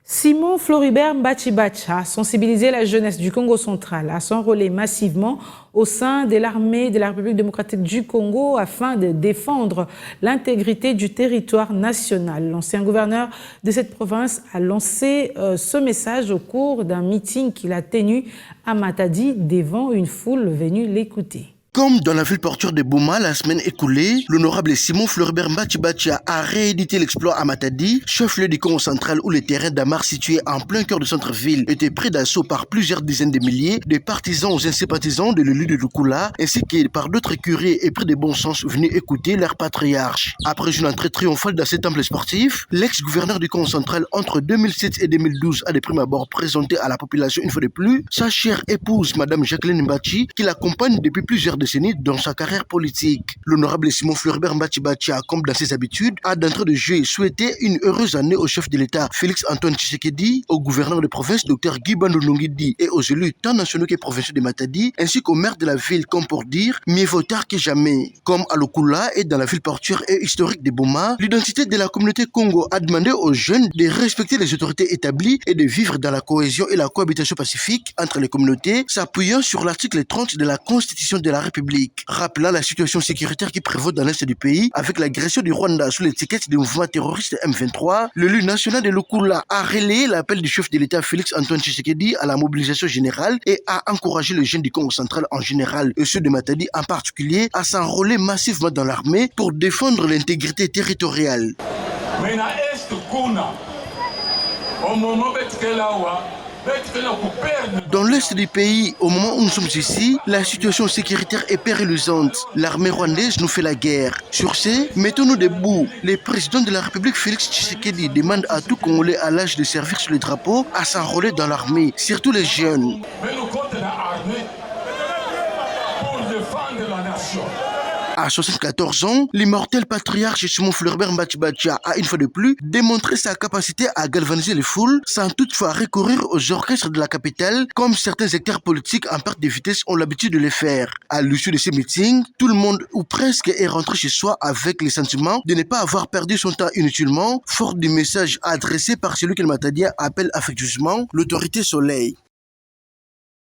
Simon Floribert Mbachi-Bacha a sensibilisé la jeunesse du Congo central à s'enrôler massivement au sein de l'armée de la République démocratique du Congo afin de défendre l'intégrité du territoire national. L'ancien gouverneur de cette province a lancé ce message au cours d'un meeting qu'il a tenu à Matadi devant une foule venue l'écouter. Comme dans la ville portuaire de Boma la semaine écoulée, l'honorable Simon Floribert Mbachi-Bacha a réédité l'exploit à Matadi, chef-lieu du Congo central où les terrains d'Amar situés en plein cœur du centre-ville étaient pris d'assaut par plusieurs dizaines de milliers de partisans et sympathisants de l'élu de Lukula, ainsi que par d'autres curés et pris de bon sens venus écouter leur patriarche. Après une entrée triomphale dans ce temple sportif, l'ex-gouverneur du Congo central entre 2007 et 2012 a de prime abord présenté à la population une fois de plus sa chère épouse, Madame Jacqueline Mbachi, qui l'accompagne depuis plusieurs décennies dans sa carrière politique. L'honorable Simon Floribert Mbachi-Bacha, comme dans ses habitudes, a d'entrée de jeu souhaité une heureuse année au chef de l'État Félix Antoine Tshisekedi, au gouverneur de province Dr Guy Bandou-Nongidi et aux élus tant nationaux que provinciaux de Matadi, ainsi qu'au maire de la ville, comme pour dire mieux vaut tard que jamais. Comme à Lukula et dans la ville portuaire et historique de Boma, l'identité de la communauté Congo a demandé aux jeunes de respecter les autorités établies et de vivre dans la cohésion et la cohabitation pacifique entre les communautés, s'appuyant sur l'article 30 de la Constitution de la République, rappelant la situation sécuritaire qui prévaut dans l'est du pays avec l'agression du Rwanda sous l'étiquette du mouvement terroriste M23. L'élu national de Lukula a relayé l'appel du chef de l'État Félix Antoine Tshisekedi à la mobilisation générale et a encouragé les jeunes du Congo central en général et ceux de Matadi en particulier à s'enrôler massivement dans l'armée pour défendre l'intégrité territoriale. Dans l'est du pays, au moment où nous sommes ici, la situation sécuritaire est périlleusante. L'armée rwandaise nous fait la guerre. Sur ce, mettons-nous debout. Le président de la République Félix Tshisekedi demande à tout Congolais à l'âge de servir sur le drapeau à s'enrôler dans l'armée, surtout les jeunes. Mais nous comptons l'armée pour défendre la nation. À 74 ans, l'immortel patriarche Simon Floribert Mbachi-Bacha a une fois de plus démontré sa capacité à galvaniser les foules sans toutefois recourir aux orchestres de la capitale comme certains acteurs politiques en perte de vitesse ont l'habitude de le faire. À l'issue de ces meetings, tout le monde ou presque est rentré chez soi avec le sentiment de ne pas avoir perdu son temps inutilement, fort du message adressé par celui que le Matadien appelle affectueusement l'autorité soleil.